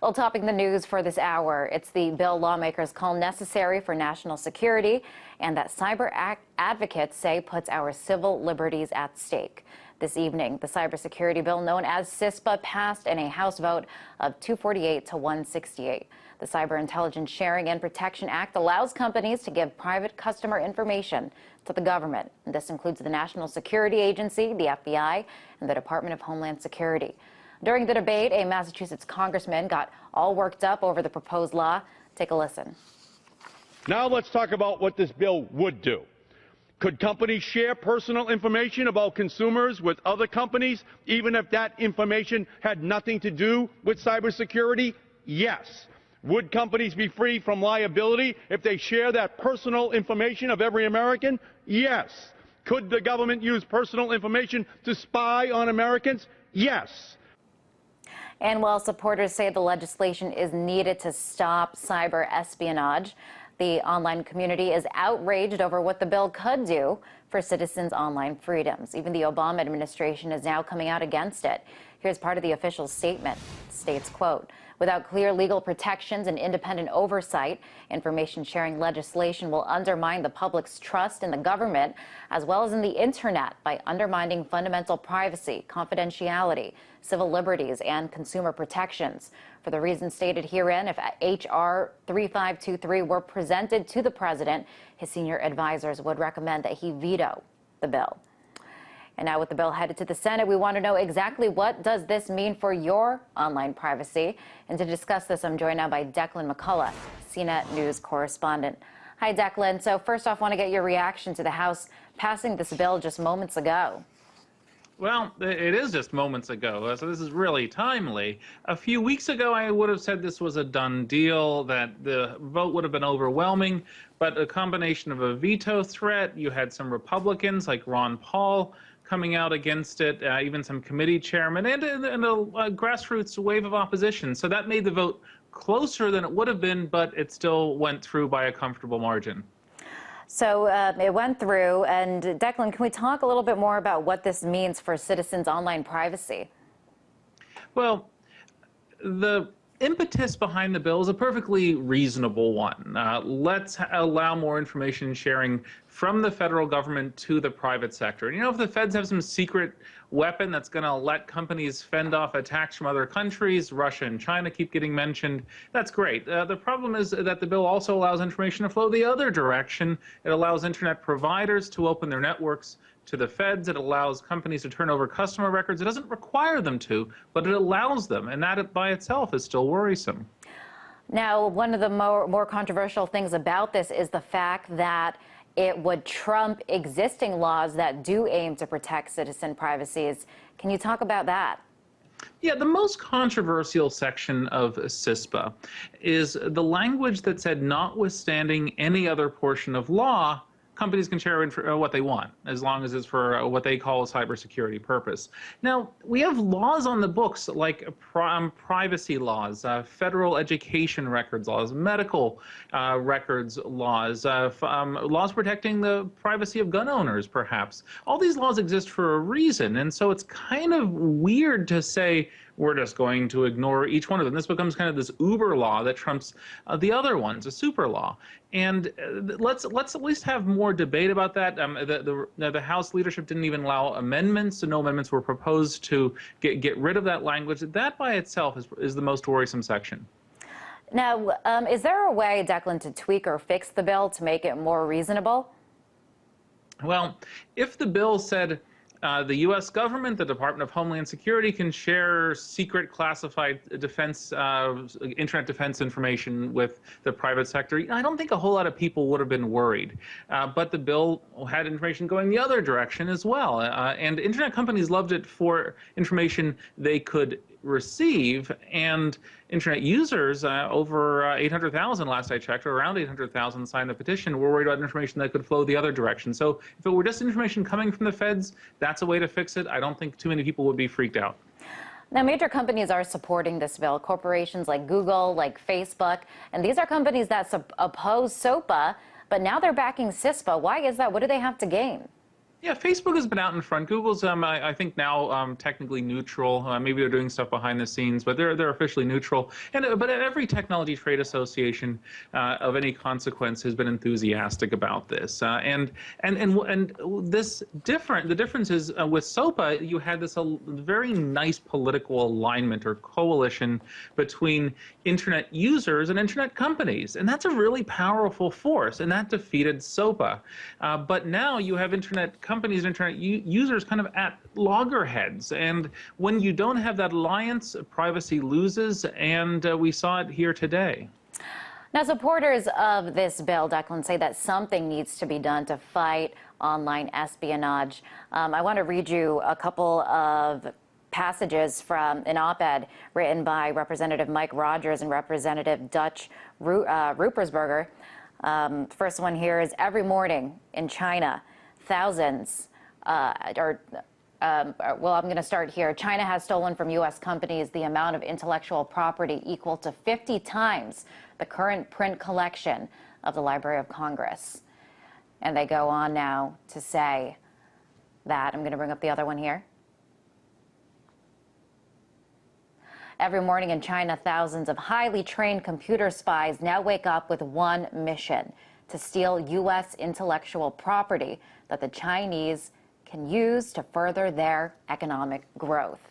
Well, topping the news for this hour, it's the bill lawmakers call necessary for national security and that cyber advocates say puts our civil liberties at stake. This evening, the cybersecurity bill known as CISPA passed in a House vote of 248 to 168. The Cyber Intelligence Sharing and Protection Act allows companies to give private customer information to the government. This includes the National Security Agency, the FBI, and the Department of Homeland Security. During the debate, a Massachusetts congressman got all worked up over the proposed law. Take a listen. Now let's talk about what this bill would do. Could companies share personal information about consumers with other companies, even if that information had nothing to do with cybersecurity? Yes. Would companies be free from liability if they share that personal information of every American? Yes. Could the government use personal information to spy on Americans? Yes. And while supporters say the legislation is needed to stop cyber espionage, the online community is outraged over what the bill could do for citizens' online freedoms. Even the Obama administration is now coming out against it. Here's part of the official statement. It states, quote, "Without clear legal protections and independent oversight, information sharing legislation will undermine the public's trust in the government as well as in the internet by undermining fundamental privacy, confidentiality, civil liberties, and consumer protections. For the reasons stated herein, if H.R. 3523 were presented to the president, his senior advisors would recommend that he veto the bill." And now with the bill headed to the Senate, we want to know exactly what does this mean for your online privacy. And to discuss this, I'm joined now by Declan McCullough, CNET News correspondent. Hi, Declan. So first off, I want to get your reaction to the House passing this bill just moments ago. Well, it is just moments ago, so this is really timely. A few weeks ago, I would have said this was a done deal, that the vote would have been overwhelming, but a combination of a veto threat, you had some Republicans like Ron Paul coming out against it, even some committee chairmen, and a grassroots wave of opposition. So that made the vote closer than it would have been, but it still went through by a comfortable margin. So it went through, and Declan, can we talk a little bit more about what this means for citizens' online privacy? Well, the impetus behind the bill is a perfectly reasonable one. Let's allow more information sharing from the federal government to the private sector. You know, if the feds have some secret weapon that's going to let companies fend off attacks from other countries, Russia and China keep getting mentioned, that's great. The problem is that the bill also allows information to flow the other direction. It allows internet providers to open their networks to the feds. It allows companies to turn over customer records. It doesn't require them to, but it allows them, and that by itself is still worrisome. Now, one of the more controversial things about this is the fact that it would trump existing laws that do aim to protect citizen privacies. Can you talk about that? Yeah, the most controversial section of CISPA is the language that said, notwithstanding any other portion of law, companies can share what they want, as long as it's for what they call a cybersecurity purpose. Now, we have laws on the books like privacy laws, federal education records laws, medical records laws, laws protecting the privacy of gun owners, perhaps. All these laws exist for a reason, and so it's kind of weird to say we're just going to ignore each one of them. This becomes kind of this uber law that trumps the other ones, a super law. And let's at least have more debate about that. The House leadership didn't even allow amendments, so no amendments were proposed to get rid of that language. That by itself is the most worrisome section. Now, is there a way, Declan, to tweak or fix the bill to make it more reasonable? Well, if the bill said the U.S. government, the Department of Homeland Security, can share secret classified defense, internet defense information with the private sector, I don't think a whole lot of people would have been worried. But the bill had information going the other direction as well. And internet companies loved it for information they could receive, and internet users, over 800,000 last I checked, or around 800,000 signed the petition, were worried about information that could flow the other direction. So if it were just information coming from the feds, that's a way to fix it. I don't think too many people would be freaked out. Now, major companies are supporting this bill, corporations like Google, like Facebook, and these are companies that oppose SOPA, but now they're backing CISPA. Why is that? What do they have to gain? Yeah, Facebook has been out in front. Google's, I think now technically neutral. Maybe they're doing stuff behind the scenes, but they're officially neutral. And but every technology trade association of any consequence has been enthusiastic about this. And this different. The difference is with SOPA, you had this very nice political alignment or coalition between internet users and internet companies, and that's a really powerful force. And that defeated SOPA. But now you have internet companies and internet users kind of at loggerheads. And when you don't have that alliance, privacy loses, and we saw it here today. Now, supporters of this bill, Declan, say that something needs to be done to fight online espionage. I want to read you a couple of passages from an op-ed written by Representative Mike Rogers and Representative Dutch Ruppersberger. First one here is: every morning in China, thousands, well, I'm going to start here. China has stolen from U.S. companies the amount of intellectual property equal to 50 times the current print collection of the Library of Congress. And they go on now to say that, I'm going to bring up the other one here. Every morning in China, thousands of highly trained computer spies now wake up with one mission: to steal U.S. intellectual property that the Chinese can use to further their economic growth.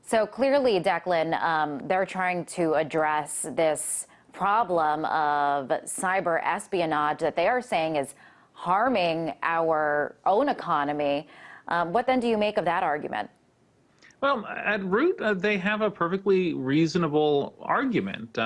So clearly, Declan, they're trying to address this problem of cyber espionage that they are saying is harming our own economy. What then do you make of that argument? Well, at root, they have a perfectly reasonable argument.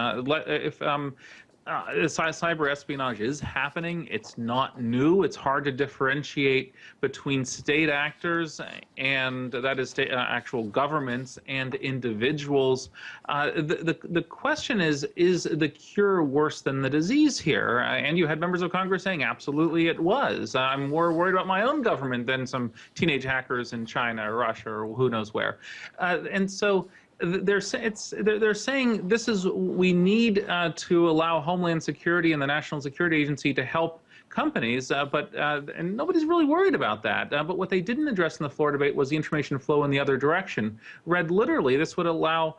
If cyber espionage is happening, it's not new. It's hard to differentiate between state actors, and that is actual governments and individuals. The question is the cure worse than the disease here? And you had members of Congress saying absolutely it was. I'm more worried about my own government than some teenage hackers in China or Russia or who knows where. And so they're saying this is, we need to allow Homeland Security and the National Security Agency to help companies, and nobody's really worried about that. But what they didn't address in the floor debate was the information flow in the other direction. Read literally, this would allow,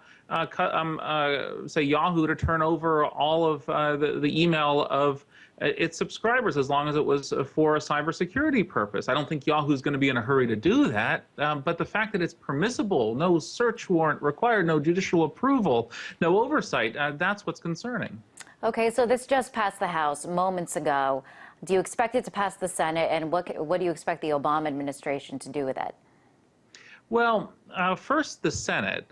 say, Yahoo to turn over all of the email of its subscribers as long as it was for a cybersecurity purpose. I don't think Yahoo's going to be in a hurry to do that, but the fact that it's permissible, no search warrant required, no judicial approval, no oversight, that's what's concerning. Okay, so this just passed the House moments ago. Do you expect it to pass the Senate, and what do you expect the Obama administration to do with it? Well, first, the Senate.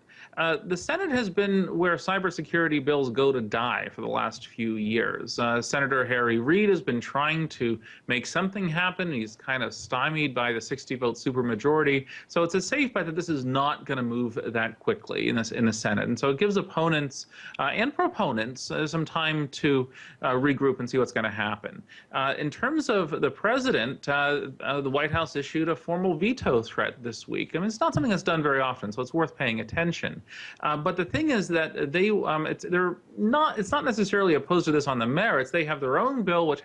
The Senate has been where cybersecurity bills go to die for the last few years. Senator Harry Reid has been trying to make something happen. He's kind of stymied by the 60-vote supermajority. So it's a safe bet that this is not going to move that quickly in the Senate. And so it gives opponents and proponents some time to regroup and see what's going to happen. In terms of the president, the White House issued a formal veto threat this week. I mean, it's not something that's done very often, so it's worth paying attention. But the thing is that it's not necessarily opposed to this on the merits. They have their own bill, which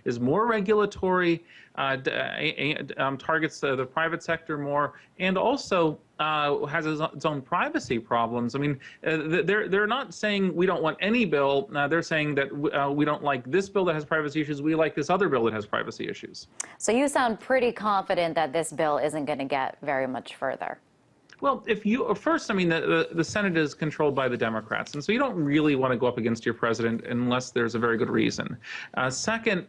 is more regulatory, targets the private sector more, and also has its own privacy problems. I mean, they're not saying we don't want any bill. They're saying that we don't like this bill that has privacy issues. We like this other bill that has privacy issues. So you sound pretty confident that this bill isn't going to get very much further. Well, first, I mean, the Senate is controlled by the Democrats, and so you don't really want to go up against your president unless there's a very good reason. Second,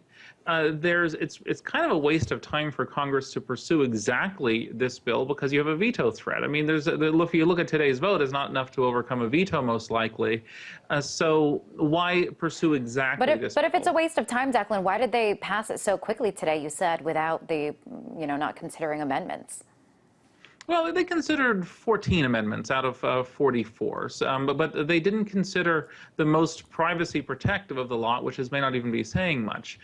it's kind of a waste of time for Congress to pursue exactly this bill because you have a veto threat. I mean, if you look at today's vote, it's not enough to overcome a veto, most likely. So why pursue exactly this bill? But if it's a waste of time, Declan, why did they pass it so quickly today, you said, without not considering amendments? Well, they considered 14 amendments out of 44, but they didn't consider the most privacy protective of the lot, which may not even be saying much.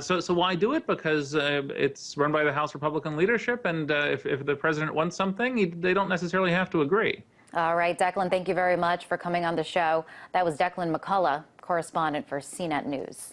So why do it? Because it's run by the House Republican leadership, and if the president wants something, they don't necessarily have to agree. All right, Declan, thank you very much for coming on the show. That was Declan McCullough, correspondent for CNET News.